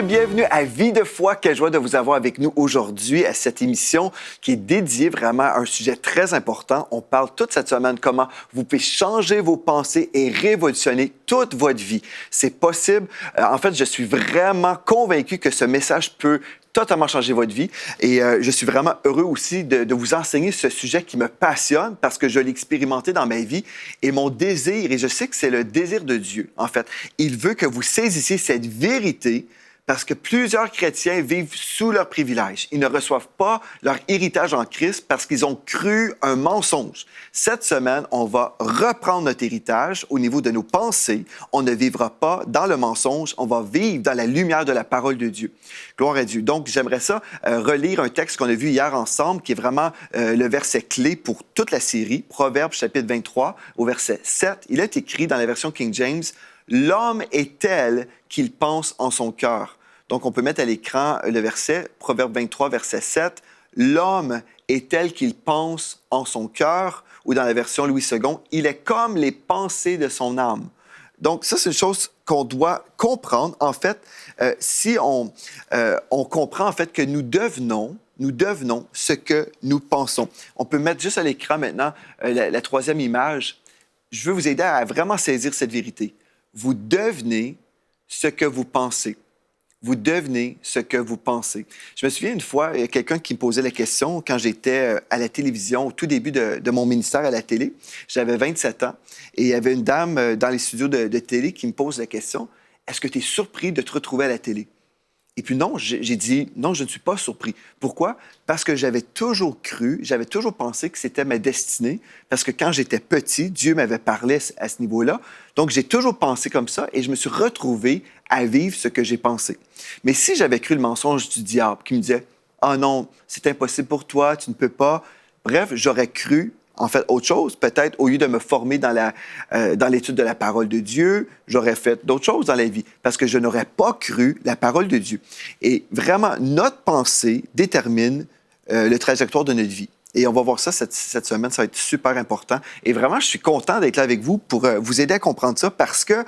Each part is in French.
bienvenue à Vie de foi. Quelle joie de vous avoir avec nous aujourd'hui à cette émission qui est dédiée vraiment à un sujet très important. On parle toute cette semaine comment vous pouvez changer vos pensées et révolutionner toute votre vie. C'est possible. En fait, je suis vraiment convaincu que ce message peut totalement changer votre vie. Et je suis vraiment heureux aussi de vous enseigner ce sujet qui me passionne parce que je l'ai expérimenté dans ma vie. Et mon désir, et je sais que c'est le désir de Dieu, en fait, il veut que vous saisissiez cette vérité parce que plusieurs chrétiens vivent sous leur privilège. Ils ne reçoivent pas leur héritage en Christ parce qu'ils ont cru un mensonge. Cette semaine, on va reprendre notre héritage au niveau de nos pensées. On ne vivra pas dans le mensonge, on va vivre dans la lumière de la parole de Dieu. Gloire à Dieu. Donc, j'aimerais ça relire un texte qu'on a vu hier ensemble, qui est vraiment le verset clé pour toute la série, Proverbes chapitre 23, au verset 7. Il est écrit dans la version King James, « L'homme est tel qu'il pense en son cœur. » Donc, on peut mettre à l'écran le verset, Proverbe 23, verset 7. « L'homme est tel qu'il pense en son cœur. » Ou dans la version Louis II, « Il est comme les pensées de son âme. » Donc, ça, c'est une chose qu'on doit comprendre. En fait, si on comprend en fait que nous devenons ce que nous pensons. On peut mettre juste à l'écran maintenant la troisième image. Je veux vous aider à vraiment saisir cette vérité. Vous devenez ce que vous pensez. Vous devenez ce que vous pensez. Je me souviens une fois, il y a quelqu'un qui me posait la question quand j'étais à la télévision, au tout début de mon ministère à la télé. J'avais 27 ans et il y avait une dame dans les studios de télé qui me pose la question, « Est-ce que tu es surpris de te retrouver à la télé? » Et puis non, j'ai dit, non, je ne suis pas surpris. Pourquoi? Parce que j'avais toujours cru, j'avais toujours pensé que c'était ma destinée, parce que quand j'étais petit, Dieu m'avait parlé à ce niveau-là. Donc, j'ai toujours pensé comme ça et je me suis retrouvé à vivre ce que j'ai pensé. Mais si j'avais cru le mensonge du diable qui me disait, « Ah non, c'est impossible pour toi, tu ne peux pas. » Bref, j'aurais cru en fait autre chose. Peut-être, au lieu de me former dans l'étude de la parole de Dieu, j'aurais fait d'autres choses dans la vie parce que je n'aurais pas cru la parole de Dieu. Et vraiment, notre pensée détermine le trajectoire de notre vie. Et on va voir ça cette semaine, ça va être super important. Et vraiment, je suis content d'être là avec vous pour vous aider à comprendre ça parce que,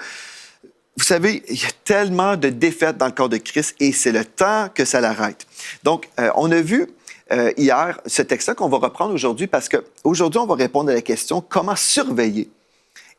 vous savez, il y a tellement de défaites dans le corps de Christ et c'est le temps que ça l'arrête. Donc, on a vu hier ce texte-là qu'on va reprendre aujourd'hui parce qu'aujourd'hui, on va répondre à la question comment surveiller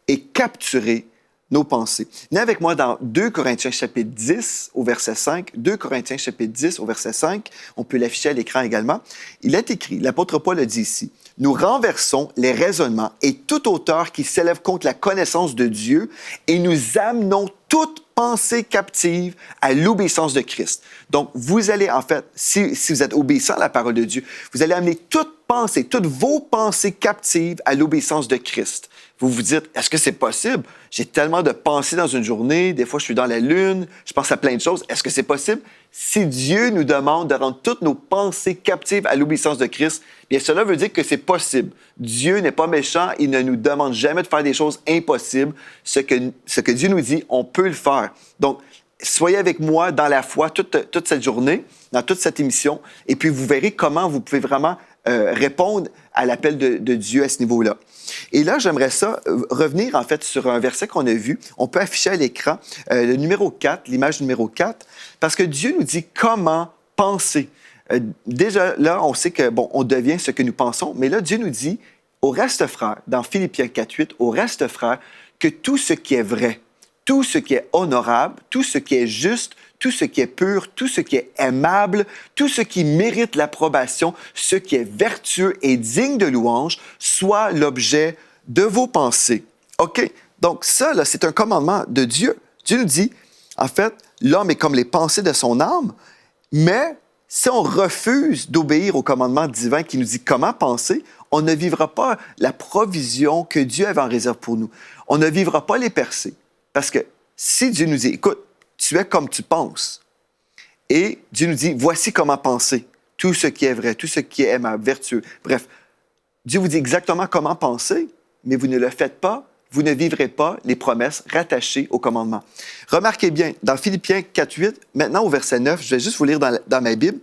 et capturer nos pensées. Venez avec moi dans 2 Corinthiens chapitre 10 au verset 5. 2 Corinthiens chapitre 10 au verset 5. On peut l'afficher à l'écran également. Il est écrit, l'apôtre Paul le dit ici, « Nous renversons les raisonnements et toute hauteur qui s'élève contre la connaissance de Dieu et nous amenons toute pensée captive à l'obéissance de Christ. » Donc, vous allez, en fait, si vous êtes obéissant à la parole de Dieu, vous allez amener toute pensée, toutes vos pensées captives à l'obéissance de Christ. Vous vous dites, est-ce que c'est possible? J'ai tellement de pensées dans une journée, des fois je suis dans la lune, je pense à plein de choses. Est-ce que c'est possible? Si Dieu nous demande de rendre toutes nos pensées captives à l'obéissance de Christ, bien cela veut dire que c'est possible. Dieu n'est pas méchant, il ne nous demande jamais de faire des choses impossibles. Ce que Dieu nous dit, on peut le faire. Donc, soyez avec moi dans la foi toute cette journée, dans toute cette émission, et puis vous verrez comment vous pouvez vraiment répondre à l'appel de Dieu à ce niveau-là. Et là, j'aimerais ça revenir en fait sur un verset qu'on a vu. On peut afficher à l'écran le numéro 4, l'image numéro 4, parce que Dieu nous dit comment penser. Déjà là, on sait que, bon, on devient ce que nous pensons, mais là, Dieu nous dit au reste frère, dans Philippiens 4.8, au reste frère, que tout ce qui est vrai, tout ce qui est honorable, tout ce qui est juste, tout ce qui est pur, tout ce qui est aimable, tout ce qui mérite l'approbation, ce qui est vertueux et digne de louange, soit l'objet de vos pensées. OK? Donc ça, là, c'est un commandement de Dieu. Dieu nous dit, en fait, l'homme est comme les pensées de son âme, mais si on refuse d'obéir au commandement divin qui nous dit comment penser, on ne vivra pas la provision que Dieu avait en réserve pour nous. On ne vivra pas les percées. Parce que si Dieu nous dit, écoute, tu es comme tu penses. Et Dieu nous dit, voici comment penser. Tout ce qui est vrai, tout ce qui est aimable, vertueux. Bref, Dieu vous dit exactement comment penser, mais vous ne le faites pas, vous ne vivrez pas les promesses rattachées au commandement. Remarquez bien, dans Philippiens 4.8, maintenant au verset 9, je vais juste vous lire dans ma Bible,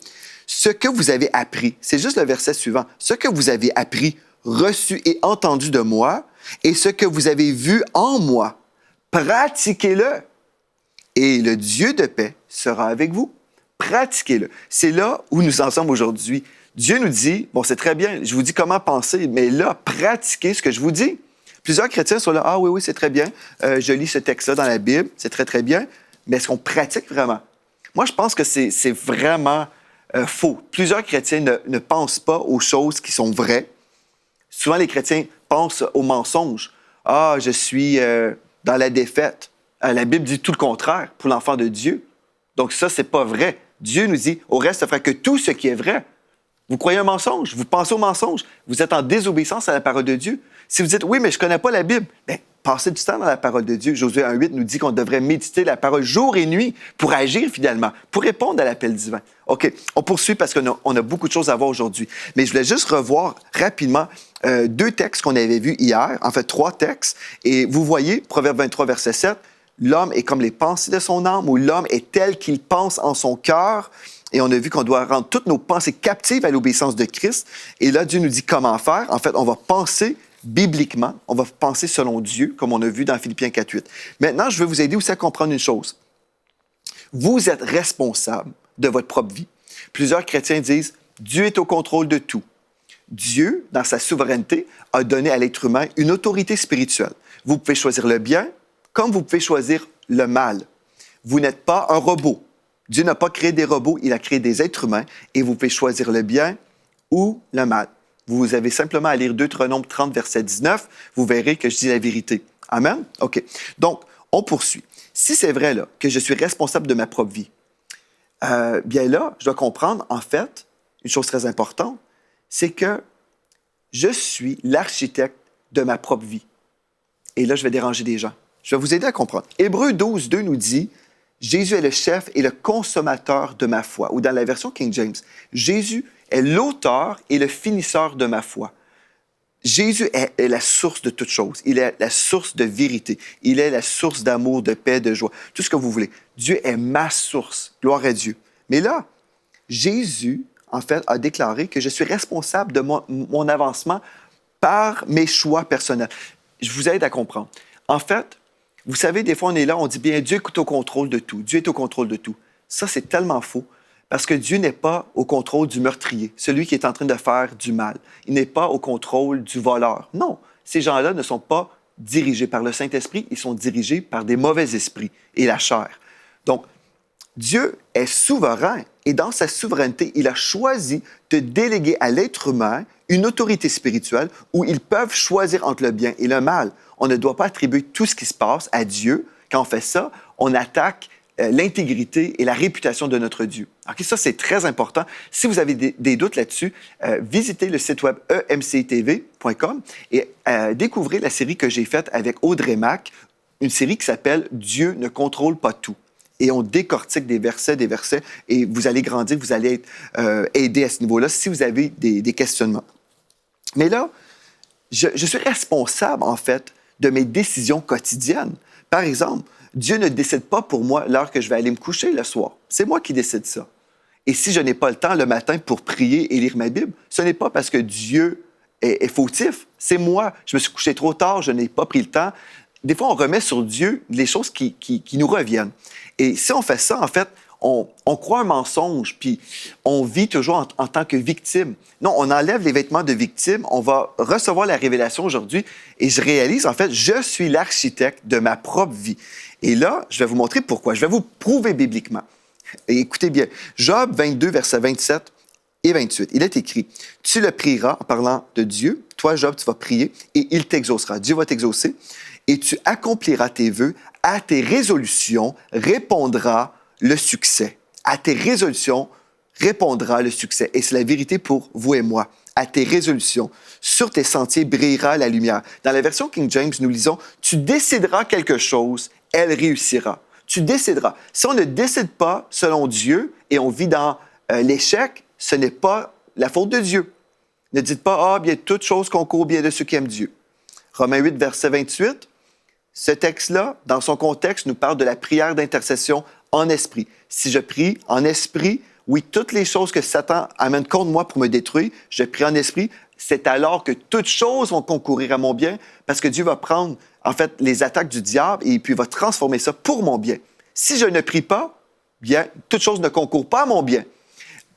ce que vous avez appris, c'est juste le verset suivant, ce que vous avez appris, reçu et entendu de moi, et ce que vous avez vu en moi, pratiquez-le. et le Dieu de paix sera avec vous. Pratiquez-le. C'est là où nous en sommes aujourd'hui. Dieu nous dit, bon, c'est très bien, je vous dis comment penser, mais là, pratiquez ce que je vous dis. Plusieurs chrétiens sont là, ah oui, c'est très bien, je lis ce texte-là dans la Bible, c'est très, très bien, mais est-ce qu'on pratique vraiment? Moi, je pense que c'est vraiment faux. Plusieurs chrétiens ne pensent pas aux choses qui sont vraies. Souvent, les chrétiens pensent aux mensonges. Ah, je suis dans la défaite. La Bible dit tout le contraire pour l'enfant de Dieu. Donc ça, c'est pas vrai. Dieu nous dit, au reste, frère, que tout ce qui est vrai. Vous croyez un mensonge, vous pensez au mensonge, vous êtes en désobéissance à la parole de Dieu. Si vous dites, oui, mais je ne connais pas la Bible, bien, passez du temps dans la parole de Dieu. Josué 1,8 nous dit qu'on devrait méditer la parole jour et nuit pour agir fidèlement, pour répondre à l'appel divin. OK, on poursuit parce qu'on a beaucoup de choses à voir aujourd'hui. Mais je voulais juste revoir rapidement deux textes qu'on avait vus hier, en fait 3 textes. Et vous voyez, Proverbe 23, verset 7, l'homme est comme les pensées de son âme, ou l'homme est tel qu'il pense en son cœur. Et on a vu qu'on doit rendre toutes nos pensées captives à l'obéissance de Christ. Et là, Dieu nous dit comment faire. En fait, on va penser bibliquement, on va penser selon Dieu, comme on a vu dans Philippiens 4.8. Maintenant, je veux vous aider aussi à comprendre une chose. Vous êtes responsable de votre propre vie. Plusieurs chrétiens disent, Dieu est au contrôle de tout. Dieu, dans sa souveraineté, a donné à l'être humain une autorité spirituelle. Vous pouvez choisir le bien comme vous pouvez choisir le mal. Vous n'êtes pas un robot. Dieu n'a pas créé des robots, il a créé des êtres humains et vous pouvez choisir le bien ou le mal. Vous avez simplement à lire Deutéronome 30, verset 19. Vous verrez que je dis la vérité. Amen? OK. Donc, on poursuit. Si c'est vrai là, que je suis responsable de ma propre vie, bien là, je dois comprendre, en fait, une chose très importante, c'est que je suis l'architecte de ma propre vie. Et là, je vais déranger des gens. Je vais vous aider à comprendre. Hébreux 12, 2 nous dit « Jésus est le chef et le consommateur de ma foi ». Ou dans la version King James, « Jésus est l'auteur et le finisseur de ma foi ». Jésus est la source de toute chose. Il est la source de vérité. Il est la source d'amour, de paix, de joie. Tout ce que vous voulez. Dieu est ma source. Gloire à Dieu. Mais là, Jésus, en fait, a déclaré que je suis responsable de mon avancement par mes choix personnels. Je vous aide à comprendre. En fait, vous savez, des fois, on est là, on dit bien, Dieu est au contrôle de tout. Dieu est au contrôle de tout. Ça, c'est tellement faux. Parce que Dieu n'est pas au contrôle du meurtrier, celui qui est en train de faire du mal. Il n'est pas au contrôle du voleur. Non, ces gens-là ne sont pas dirigés par le Saint-Esprit, ils sont dirigés par des mauvais esprits et la chair. Donc, Dieu est souverain et dans sa souveraineté, il a choisi de déléguer à l'être humain une autorité spirituelle où ils peuvent choisir entre le bien et le mal. On ne doit pas attribuer tout ce qui se passe à Dieu. Quand on fait ça, on attaque l'intégrité et la réputation de notre Dieu. Okay, ça, c'est très important. Si vous avez des doutes là-dessus, visitez le site web emctv.com et découvrez la série que j'ai faite avec Audrey Mack, une série qui s'appelle « Dieu ne contrôle pas tout ». Et on décortique des versets, et vous allez grandir, vous allez être aidé à ce niveau-là si vous avez des questionnements. Mais là, je suis responsable, en fait, de mes décisions quotidiennes. Par exemple, Dieu ne décide pas pour moi l'heure que je vais aller me coucher le soir. C'est moi qui décide ça. Et si je n'ai pas le temps le matin pour prier et lire ma Bible, ce n'est pas parce que Dieu est fautif. C'est moi. Je me suis couché trop tard, je n'ai pas pris le temps. Des fois, on remet sur Dieu les choses qui nous reviennent. Et si on fait ça, en fait, on croit un mensonge, puis on vit toujours en tant que victime. Non, on enlève les vêtements de victime, on va recevoir la révélation aujourd'hui, et je réalise, en fait, je suis l'architecte de ma propre vie. Et là, je vais vous montrer pourquoi. Je vais vous prouver bibliquement. Et écoutez bien, Job 22, versets 27 et 28, il est écrit, « Tu le prieras, en parlant de Dieu, toi, Job, tu vas prier, et il t'exaucera. » Dieu va t'exaucer, et tu accompliras tes vœux, à tes résolutions répondra le succès. À tes résolutions répondra le succès. Et c'est la vérité pour vous et moi. À tes résolutions, sur tes sentiers brillera la lumière. Dans la version King James, nous lisons, « Tu décideras quelque chose, elle réussira. » Tu décideras. Si on ne décide pas selon Dieu et on vit dans l'échec, ce n'est pas la faute de Dieu. Ne dites pas, « Ah, bien, toute chose concourt bien de ceux qui aiment Dieu. » Romains 8, verset 28, ce texte-là, dans son contexte, nous parle de la prière d'intercession en esprit. Si je prie en esprit, oui, toutes les choses que Satan amène contre moi pour me détruire, je prie en esprit, c'est alors que toutes choses vont concourir à mon bien, parce que Dieu va prendre, en fait, les attaques du diable et puis va transformer ça pour mon bien. Si je ne prie pas, bien, toute chose ne concourt pas à mon bien.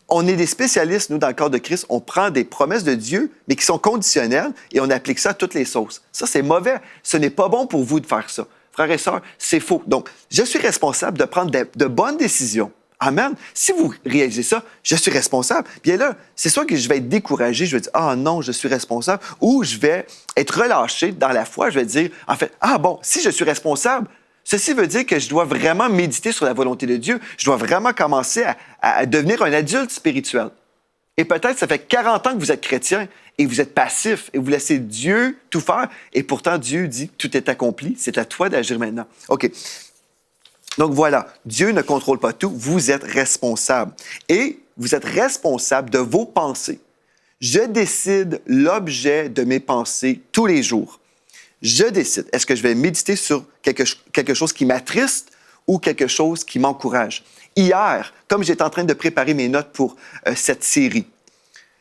On est des spécialistes, nous, dans le corps de Christ. On prend des promesses de Dieu, mais qui sont conditionnelles, et on applique ça à toutes les sauces. Ça, c'est mauvais. Ce n'est pas bon pour vous de faire ça. Frères et sœurs, c'est faux. Donc, je suis responsable de prendre de bonnes décisions. Amen. Si vous réalisez ça, je suis responsable. Bien là, c'est soit que je vais être découragé, je vais dire, ah non, je suis responsable, ou je vais être relâché dans la foi, je vais dire, en fait, ah bon, si je suis responsable, ceci veut dire que je dois vraiment méditer sur la volonté de Dieu. Je dois vraiment commencer à devenir un adulte spirituel. Et peut-être ça fait 40 ans que vous êtes chrétien et vous êtes passif et vous laissez Dieu tout faire. Et pourtant, Dieu dit que tout est accompli. C'est à toi d'agir maintenant. OK. Donc voilà, Dieu ne contrôle pas tout. Vous êtes responsable. Et vous êtes responsable de vos pensées. Je décide l'objet de mes pensées tous les jours. Je décide, est-ce que je vais méditer sur quelque chose qui m'attriste ou quelque chose qui m'encourage? Hier, comme j'étais en train de préparer mes notes pour cette série,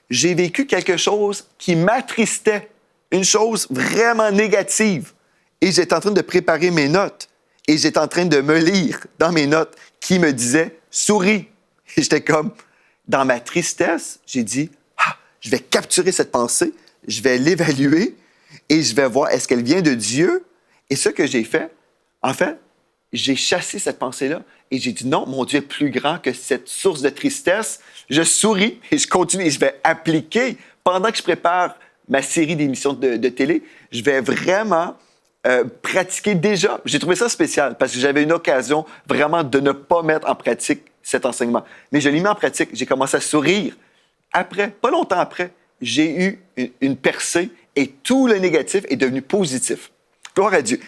j'ai vécu quelque chose qui m'attristait, une chose vraiment négative. Et j'étais en train de préparer mes notes et j'étais en train de me lire dans mes notes qui me disait « souris ». Et j'étais comme, dans ma tristesse, j'ai dit « ah, je vais capturer cette pensée, je vais l'évaluer ». Et je vais voir, est-ce qu'elle vient de Dieu? Et ce que j'ai fait, en fait, j'ai chassé cette pensée-là et j'ai dit non, mon Dieu est plus grand que cette source de tristesse. Je souris et je continue et je vais appliquer, pendant que je prépare ma série d'émissions de télé, je vais vraiment pratiquer déjà. J'ai trouvé ça spécial parce que j'avais une occasion vraiment de ne pas mettre en pratique cet enseignement. Mais je l'ai mis en pratique. J'ai commencé à sourire. Après, pas longtemps après, j'ai eu une percée et tout le négatif est devenu positif. Gloire à Dieu.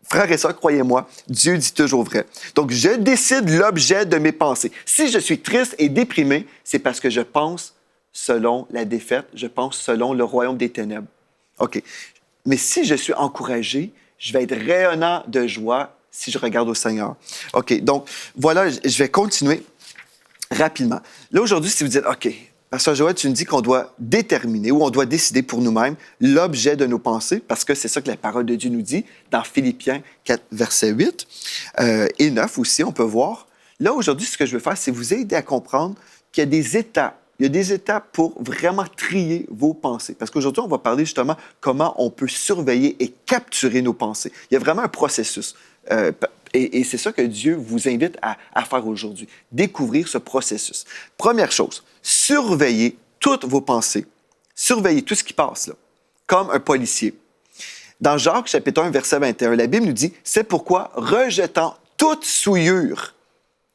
Frères et sœurs, croyez-moi, Dieu dit toujours vrai. Donc, je décide l'objet de mes pensées. Si je suis triste et déprimé, c'est parce que je pense selon la défaite, je pense selon le royaume des ténèbres. OK. Mais si je suis encouragé, je vais être rayonnant de joie si je regarde au Seigneur. OK. Donc, voilà, je vais continuer rapidement. Là, aujourd'hui, si vous dites, OK, Pasteur Joël, tu nous dis qu'on doit déterminer ou on doit décider pour nous-mêmes l'objet de nos pensées, parce que c'est ça que la parole de Dieu nous dit dans Philippiens 4, verset 8 et 9 aussi, on peut voir. Là, aujourd'hui, ce que je veux faire, c'est vous aider à comprendre qu'il y a des étapes. Il y a des étapes pour vraiment trier vos pensées. Parce qu'aujourd'hui, on va parler justement comment on peut surveiller et capturer nos pensées. Il y a vraiment un processus. Et c'est ça que Dieu vous invite à faire aujourd'hui, découvrir ce processus. Première chose, surveillez toutes vos pensées. Surveillez tout ce qui passe, là, comme un policier. Dans Jacques, chapitre 1, verset 21, la Bible nous dit « C'est pourquoi, rejetant toute souillure,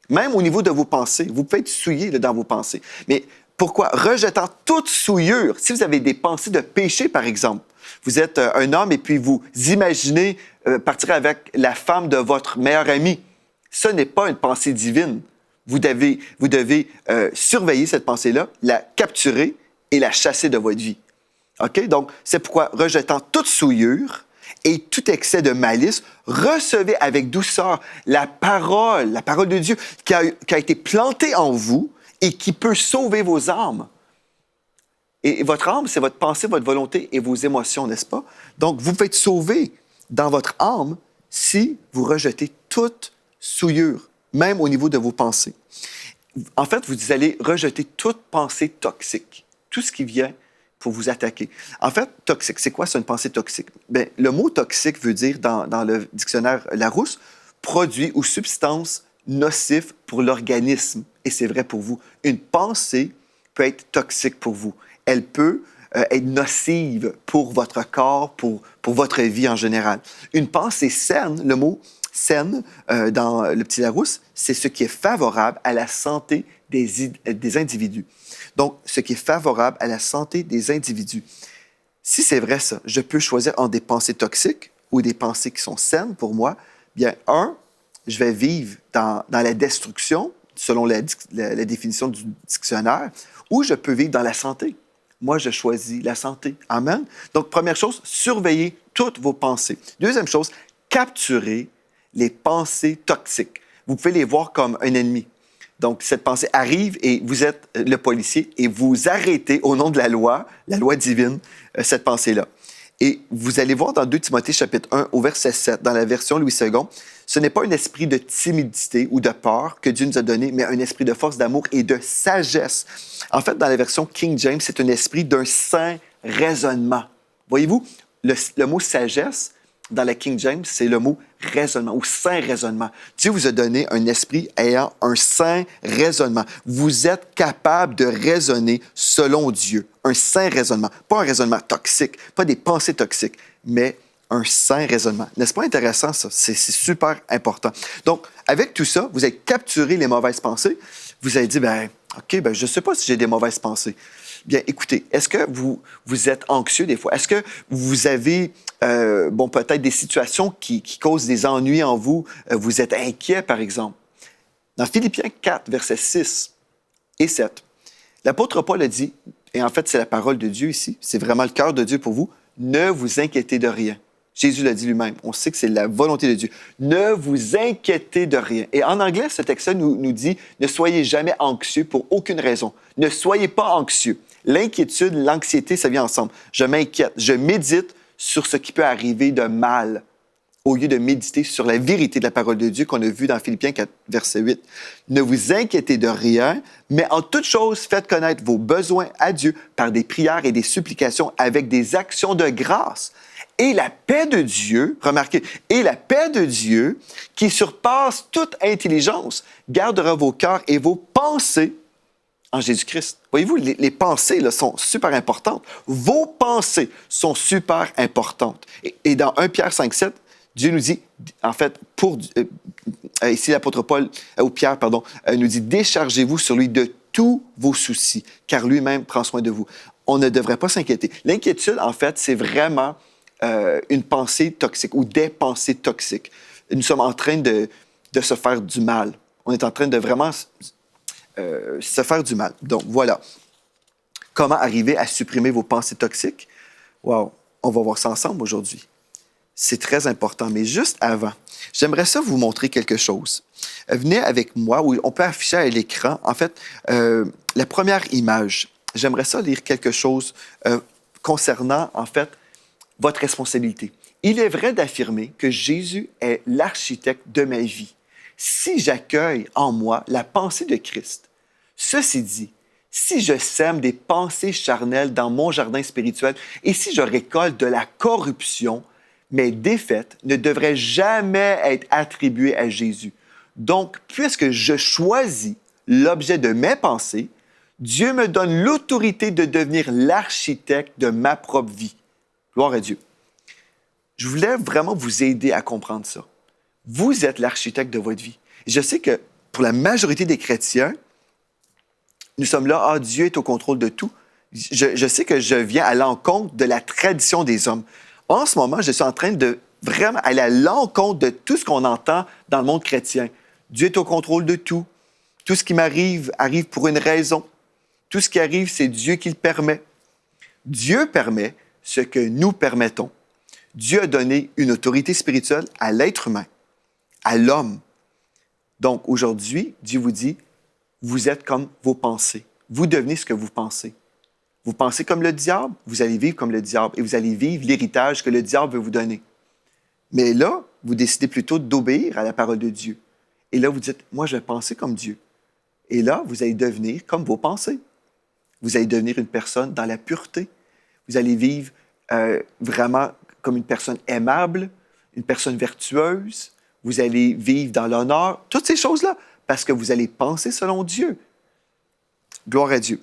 même au niveau de vos pensées, vous pouvez être souillé là, dans vos pensées, mais pourquoi? Rejetant toute souillure, si vous avez des pensées de péché, par exemple, vous êtes un homme et puis vous imaginez partir avec la femme de votre meilleur ami. Ce n'est pas une pensée divine. Vous devez surveiller cette pensée-là, la capturer et la chasser de votre vie. OK? Donc, c'est pourquoi, rejetant toute souillure et tout excès de malice, recevez avec douceur la parole de Dieu qui a été plantée en vous et qui peut sauver vos âmes. Et votre âme, c'est votre pensée, votre volonté et vos émotions, n'est-ce pas? Donc, vous pouvez être sauvé dans votre âme si vous rejetez toute souillure, même au niveau de vos pensées. En fait, vous allez rejeter toute pensée toxique, tout ce qui vient pour vous attaquer. En fait, toxique, c'est quoi, c'est une pensée toxique? Bien, le mot toxique veut dire, dans le dictionnaire Larousse, produit ou substance nocif pour l'organisme. Et c'est vrai pour vous. Une pensée peut être toxique pour vous. Elle peut être nocive pour votre corps, pour votre vie en général. Une pensée saine, le mot « saine » dans le petit Larousse, c'est ce qui est favorable à la santé des individus. Donc, ce qui est favorable à la santé des individus. Si c'est vrai ça, je peux choisir entre des pensées toxiques ou des pensées qui sont saines pour moi. Bien, je vais vivre dans la destruction, selon la définition du dictionnaire, ou je peux vivre dans la santé. Moi, je choisis la santé. Amen. Donc, première chose, surveillez toutes vos pensées. Deuxième chose, capturez les pensées toxiques. Vous pouvez les voir comme un ennemi. Donc, cette pensée arrive et vous êtes le policier et vous arrêtez au nom de la loi divine, cette pensée-là. Et vous allez voir dans 2 Timothée chapitre 1 au verset 7, dans la version Louis II, ce n'est pas un esprit de timidité ou de peur que Dieu nous a donné, mais un esprit de force, d'amour et de sagesse. En fait, dans la version King James, c'est un esprit d'un saint raisonnement. Voyez-vous, le mot sagesse, dans la King James, c'est le mot raisonnement ou saint raisonnement. Dieu vous a donné un esprit ayant un saint raisonnement. Vous êtes capable de raisonner selon Dieu. Un saint raisonnement. Pas un raisonnement toxique, pas des pensées toxiques, mais un saint raisonnement. N'est-ce pas intéressant, ça? C'est super important. Donc, avec tout ça, vous avez capturé les mauvaises pensées. Vous avez dit, OK, je ne sais pas si j'ai des mauvaises pensées. Bien, écoutez, est-ce que vous êtes anxieux des fois? Est-ce que vous avez, peut-être des situations qui causent des ennuis en vous? Vous êtes inquiet, par exemple. Dans Philippiens 4, versets 6 et 7, l'apôtre Paul a dit, et en fait, c'est la parole de Dieu ici, c'est vraiment le cœur de Dieu pour vous, « Ne vous inquiétez de rien ». Jésus l'a dit lui-même. On sait que c'est la volonté de Dieu. Ne vous inquiétez de rien. Et en anglais, ce texte nous dit « Ne soyez jamais anxieux pour aucune raison. Ne soyez pas anxieux. » L'inquiétude, l'anxiété, ça vient ensemble. Je m'inquiète. Je médite sur ce qui peut arriver de mal au lieu de méditer sur la vérité de la parole de Dieu qu'on a vue dans Philippiens 4, verset 8. Ne vous inquiétez de rien, mais en toute chose, faites connaître vos besoins à Dieu par des prières et des supplications avec des actions de grâce. Et la paix de Dieu, remarquez, et la paix de Dieu, qui surpasse toute intelligence, gardera vos cœurs et vos pensées en Jésus-Christ. Voyez-vous, les pensées là, sont super importantes. Vos pensées sont super importantes. Et dans 1 Pierre 5, 7, Dieu nous dit, en fait, ici l'apôtre Paul, ou Pierre, pardon, nous dit « Déchargez-vous sur lui de tous vos soucis, car lui-même prend soin de vous. » On ne devrait pas s'inquiéter. L'inquiétude, en fait, c'est vraiment une pensée toxique ou des pensées toxiques. Nous sommes en train de se faire du mal. On est en train de vraiment se faire du mal. Donc, voilà. Comment arriver à supprimer vos pensées toxiques? Wow! On va voir ça ensemble aujourd'hui. C'est très important. Mais juste avant, j'aimerais ça vous montrer quelque chose. Venez avec moi, où on peut afficher à l'écran, en fait, la première image. J'aimerais ça lire quelque chose concernant, en fait, votre responsabilité. Il est vrai d'affirmer que Jésus est l'architecte de ma vie. Si j'accueille en moi la pensée de Christ, ceci dit, si je sème des pensées charnelles dans mon jardin spirituel et si je récolte de la corruption, mes défaites ne devraient jamais être attribuées à Jésus. Donc, puisque je choisis l'objet de mes pensées, Dieu me donne l'autorité de devenir l'architecte de ma propre vie. Gloire à Dieu. Je voulais vraiment vous aider à comprendre ça. Vous êtes l'architecte de votre vie. Et je sais que pour la majorité des chrétiens, nous sommes là, Dieu est au contrôle de tout. Je sais que je viens à l'encontre de la tradition des hommes. En ce moment, je suis en train de vraiment aller à l'encontre de tout ce qu'on entend dans le monde chrétien. Dieu est au contrôle de tout. Tout ce qui m'arrive arrive pour une raison. Tout ce qui arrive, c'est Dieu qui le permet. Dieu permet ce que nous permettons. Dieu a donné une autorité spirituelle à l'être humain, à l'homme. Donc, aujourd'hui, Dieu vous dit, vous êtes comme vos pensées. Vous devenez ce que vous pensez. Vous pensez comme le diable, vous allez vivre comme le diable et vous allez vivre l'héritage que le diable veut vous donner. Mais là, vous décidez plutôt d'obéir à la parole de Dieu. Et là, vous dites, moi, je vais penser comme Dieu. Et là, vous allez devenir comme vos pensées. Vous allez devenir une personne dans la pureté. Vous allez vivre vraiment comme une personne aimable, une personne vertueuse. Vous allez vivre dans l'honneur. Toutes ces choses-là, parce que vous allez penser selon Dieu. Gloire à Dieu.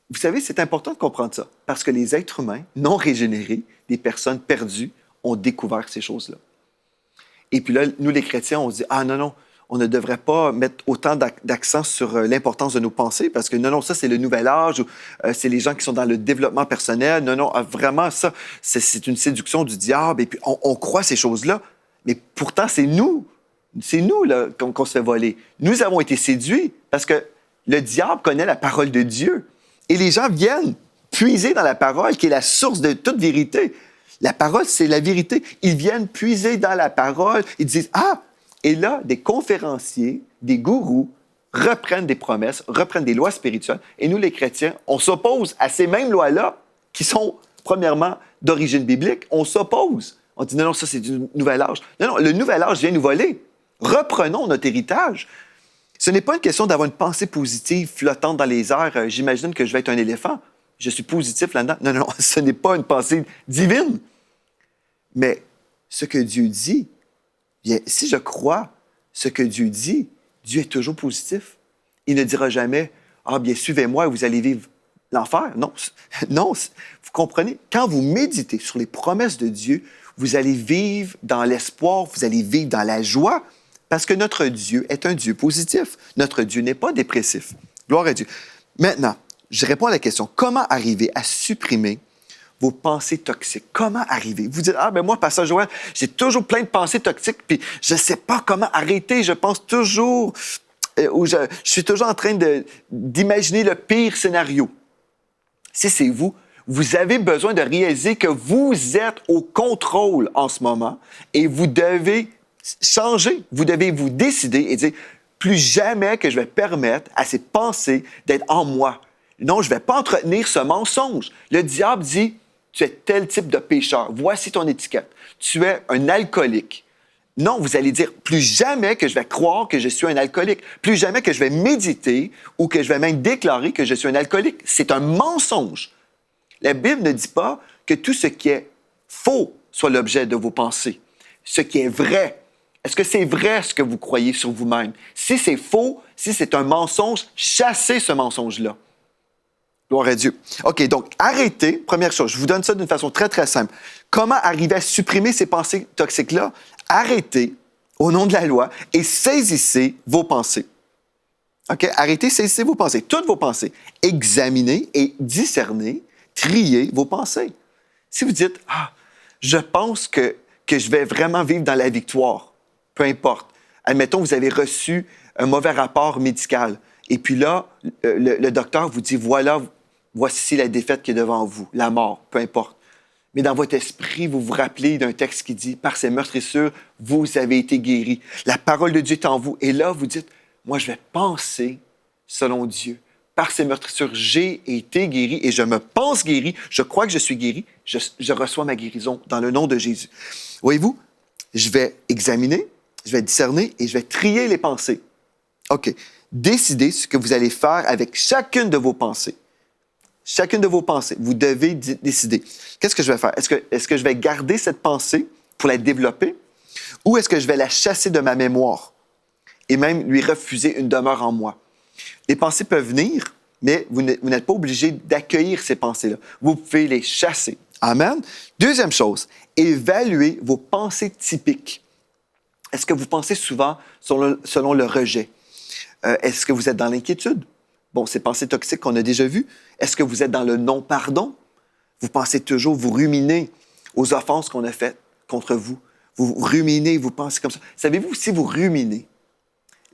Vous savez, c'est important de comprendre ça, parce que les êtres humains non régénérés, des personnes perdues, ont découvert ces choses-là. Et puis là, nous, les chrétiens, on se dit, ah non, on ne devrait pas mettre autant d'accent sur l'importance de nos pensées, parce que non, ça, c'est le nouvel âge, c'est les gens qui sont dans le développement personnel. Non, vraiment, ça, c'est une séduction du diable, et puis on croit ces choses-là, mais pourtant, c'est nous là, qu'on se fait voler. Nous avons été séduits, parce que le diable connaît la parole de Dieu. Et les gens viennent puiser dans la parole, qui est la source de toute vérité. La parole, c'est la vérité. Ils viennent puiser dans la parole. Ils disent, et là, des conférenciers, des gourous reprennent des promesses, reprennent des lois spirituelles. Et nous, les chrétiens, on s'oppose à ces mêmes lois-là qui sont premièrement, d'origine biblique, on s'oppose. On dit non, ça c'est du nouvel âge. Non, le nouvel âge vient nous voler. Reprenons notre héritage. Ce n'est pas une question d'avoir une pensée positive flottante dans les airs. J'imagine que je vais être un éléphant. Je suis positif là-dedans. Non, ce n'est pas une pensée divine. Mais ce que Dieu dit, bien, si je crois ce que Dieu dit, Dieu est toujours positif. Il ne dira jamais « Ah, bien, suivez-moi et vous allez vivre l'enfer. » Non, non, vous comprenez? Quand vous méditez sur les promesses de Dieu, vous allez vivre dans l'espoir, vous allez vivre dans la joie, parce que notre Dieu est un Dieu positif. Notre Dieu n'est pas dépressif. Gloire à Dieu. Maintenant, je réponds à la question, comment arriver à supprimer vos pensées toxiques? Comment arriver? Vous dites, ah, ben moi, Pasteur Joël, j'ai toujours plein de pensées toxiques, puis je ne sais pas comment arrêter. Je pense toujours, ou je suis toujours en train d'imaginer le pire scénario. Si c'est vous, vous avez besoin de réaliser que vous êtes au contrôle en ce moment et vous devez changer. Vous devez vous décider et dire, plus jamais que je vais permettre à ces pensées d'être en moi. Non, je ne vais pas entretenir ce mensonge. Le diable dit, tu es tel type de pécheur. Voici ton étiquette. Tu es un alcoolique. Non, vous allez dire, plus jamais que je vais croire que je suis un alcoolique. Plus jamais que je vais méditer ou que je vais même déclarer que je suis un alcoolique. C'est un mensonge. La Bible ne dit pas que tout ce qui est faux soit l'objet de vos pensées. Ce qui est vrai. Est-ce que c'est vrai ce que vous croyez sur vous-même? Si c'est faux, si c'est un mensonge, chassez ce mensonge-là. Gloire à Dieu. OK, donc arrêtez. Première chose, je vous donne ça d'une façon très, très simple. Comment arriver à supprimer ces pensées toxiques-là? Arrêtez, au nom de la loi, et saisissez vos pensées. OK? Arrêtez, saisissez vos pensées, toutes vos pensées. Examinez et discernez, triez vos pensées. Si vous dites, « Ah, je pense que je vais vraiment vivre dans la victoire », peu importe. Admettons, vous avez reçu un mauvais rapport médical. Et puis là, le docteur vous dit, voilà, voici la défaite qui est devant vous, la mort, peu importe. Mais dans votre esprit, vous vous rappelez d'un texte qui dit, par ses meurtrissures, vous avez été guéris. La parole de Dieu est en vous. Et là, vous dites, moi, je vais penser selon Dieu. Par ses meurtrissures, j'ai été guéri et je me pense guéri. Je crois que je suis guéri. Je reçois ma guérison dans le nom de Jésus. Voyez-vous, je vais examiner, je vais discerner et je vais trier les pensées. OK. Décidez ce que vous allez faire avec chacune de vos pensées. Chacune de vos pensées. Vous devez décider. Qu'est-ce que je vais faire? Est-ce que je vais garder cette pensée pour la développer ou est-ce que je vais la chasser de ma mémoire et même lui refuser une demeure en moi? Les pensées peuvent venir, mais vous n'êtes pas obligé d'accueillir ces pensées-là. Vous pouvez les chasser. Amen. Deuxième chose, évaluez vos pensées typiques. Est-ce que vous pensez souvent selon le rejet? Est-ce que vous êtes dans l'inquiétude? Bon, ces pensées toxiques qu'on a déjà vues. Est-ce que vous êtes dans le non-pardon? Vous pensez toujours, vous ruminez aux offenses qu'on a faites contre vous. Vous ruminez, vous pensez comme ça. Savez-vous, si vous ruminez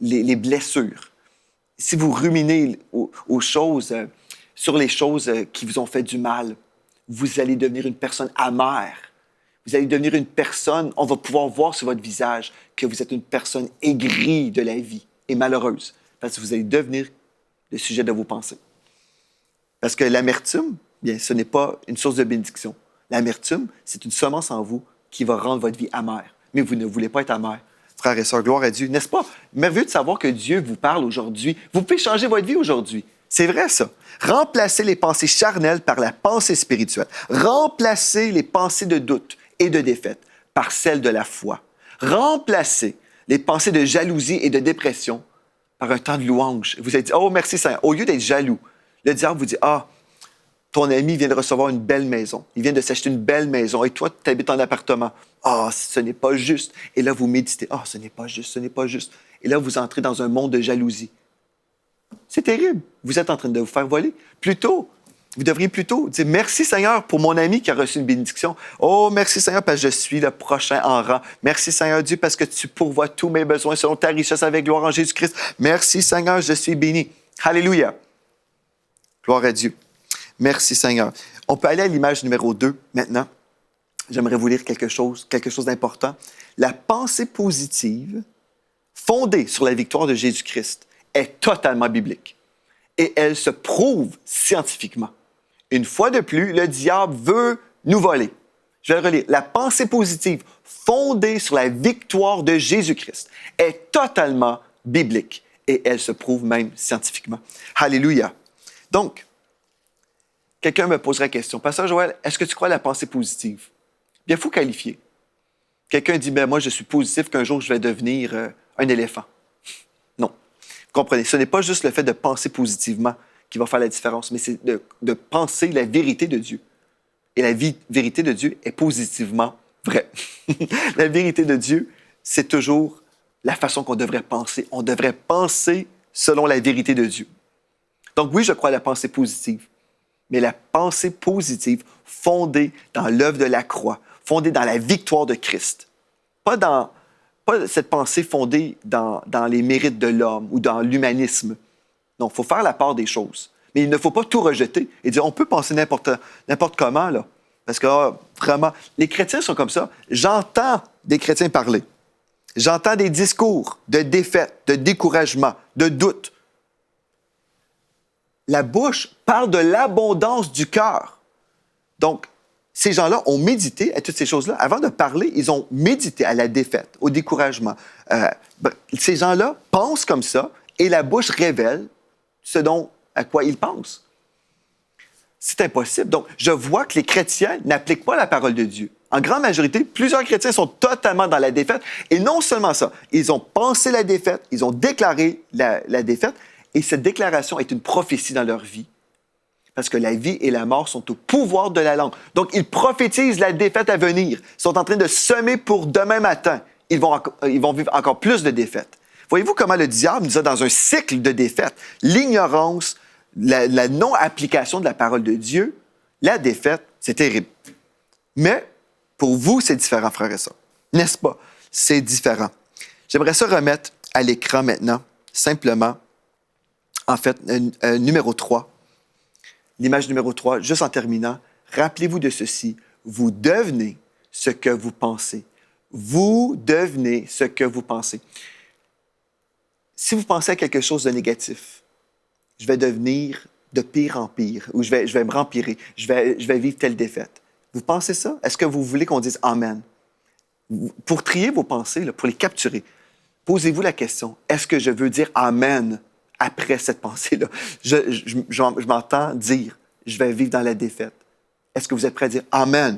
les blessures, si vous ruminez aux choses, sur les choses qui vous ont fait du mal, vous allez devenir une personne amère. Vous allez devenir une personne, on va pouvoir voir sur votre visage que vous êtes une personne aigrie de la vie et malheureuse, parce que vous allez devenir le sujet de vos pensées. Parce que l'amertume, bien, ce n'est pas une source de bénédiction. L'amertume, c'est une semence en vous qui va rendre votre vie amère. Mais vous ne voulez pas être amer. Frères et sœurs, gloire à Dieu. N'est-ce pas merveilleux de savoir que Dieu vous parle aujourd'hui? Vous pouvez changer votre vie aujourd'hui. C'est vrai, ça. Remplacez les pensées charnelles par la pensée spirituelle. Remplacez les pensées de doute et de défaite par celles de la foi. Remplacez les pensées de jalousie et de dépression par un temps de louange. Vous allez dire, oh, merci Seigneur. Au lieu d'être jaloux, le diable vous dit, ah, ton ami vient de recevoir une belle maison. Il vient de s'acheter une belle maison. Et toi, tu habites en appartement. Ah, ce n'est pas juste. Et là, vous méditez. Ah, ce n'est pas juste, ce n'est pas juste. Et là, vous entrez dans un monde de jalousie. C'est terrible. Vous êtes en train de vous faire voler. Vous devriez plutôt dire merci Seigneur pour mon ami qui a reçu une bénédiction. Oh, merci Seigneur parce que je suis le prochain en rang. Merci Seigneur Dieu parce que tu pourvois tous mes besoins selon ta richesse avec gloire en Jésus-Christ. Merci Seigneur, je suis béni. Alléluia. Gloire à Dieu. Merci Seigneur. On peut aller à l'image numéro 2 maintenant. J'aimerais vous lire quelque chose d'important. La pensée positive, fondée sur la victoire de Jésus-Christ, est totalement biblique. Et elle se prouve scientifiquement. Une fois de plus, le diable veut nous voler. Je vais le relire. La pensée positive fondée sur la victoire de Jésus-Christ est totalement biblique et elle se prouve même scientifiquement. Alléluia. Donc, quelqu'un me poserait la question, Pasteur Joël, est-ce que tu crois à la pensée positive? Bien, il faut qualifier. Quelqu'un dit, moi, je suis positif qu'un jour, je vais devenir un éléphant. Non. Vous comprenez, ce n'est pas juste le fait de penser positivement qui va faire la différence, mais c'est de penser la vérité de Dieu. Et la vérité de Dieu est positivement vraie. La vérité de Dieu, c'est toujours la façon qu'on devrait penser. On devrait penser selon la vérité de Dieu. Donc oui, je crois à la pensée positive, mais la pensée positive fondée dans l'œuvre de la croix, fondée dans la victoire de Christ. Pas cette pensée fondée dans les mérites de l'homme ou dans l'humanisme. Non, il faut faire la part des choses. Mais il ne faut pas tout rejeter et dire on peut penser n'importe comment, là. Parce que vraiment, les chrétiens sont comme ça. J'entends des chrétiens parler. J'entends des discours de défaite, de découragement, de doute. La bouche parle de l'abondance du cœur. Donc, ces gens-là ont médité à toutes ces choses-là. Avant de parler, ils ont médité à la défaite, au découragement. Ces gens-là pensent comme ça et la bouche révèle ce à quoi ils pensent. C'est impossible. Donc, je vois que les chrétiens n'appliquent pas la parole de Dieu. En grande majorité, plusieurs chrétiens sont totalement dans la défaite. Et non seulement ça, ils ont pensé la défaite, ils ont déclaré la défaite, et cette déclaration est une prophétie dans leur vie. Parce que la vie et la mort sont au pouvoir de la langue. Donc, ils prophétisent la défaite à venir. Ils sont en train de semer pour demain matin. Ils vont vivre encore plus de défaites. Voyez-vous comment le diable nous a dans un cycle de défaites? L'ignorance, la non-application de la parole de Dieu, la défaite, c'est terrible. Mais pour vous, c'est différent, frères et sœurs. N'est-ce pas? C'est différent. J'aimerais ça remettre à l'écran maintenant, simplement, en fait, numéro 3. L'image numéro 3, juste en terminant. Rappelez-vous de ceci. Vous devenez ce que vous pensez. Vous devenez ce que vous pensez. Si vous pensez à quelque chose de négatif, je vais devenir de pire en pire, ou je vais me rempirer, je vais vivre telle défaite. Vous pensez ça? Est-ce que vous voulez qu'on dise Amen? Pour trier vos pensées, là, pour les capturer, posez-vous la question, est-ce que je veux dire Amen après cette pensée-là? Je m'entends dire, je vais vivre dans la défaite. Est-ce que vous êtes prêt à dire Amen?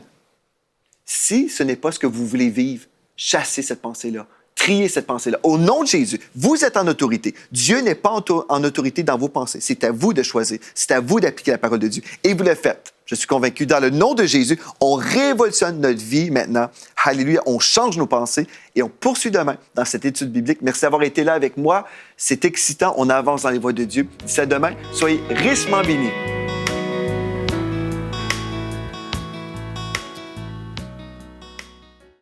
Si ce n'est pas ce que vous voulez vivre, chassez cette pensée-là. Triez cette pensée-là. Au nom de Jésus, vous êtes en autorité. Dieu n'est pas en autorité dans vos pensées. C'est à vous de choisir. C'est à vous d'appliquer la parole de Dieu. Et vous le faites. Je suis convaincu. Dans le nom de Jésus, on révolutionne notre vie maintenant. Alléluia. On change nos pensées et on poursuit demain dans cette étude biblique. Merci d'avoir été là avec moi. C'est excitant. On avance dans les voies de Dieu. D'ici à demain, soyez richement bénis.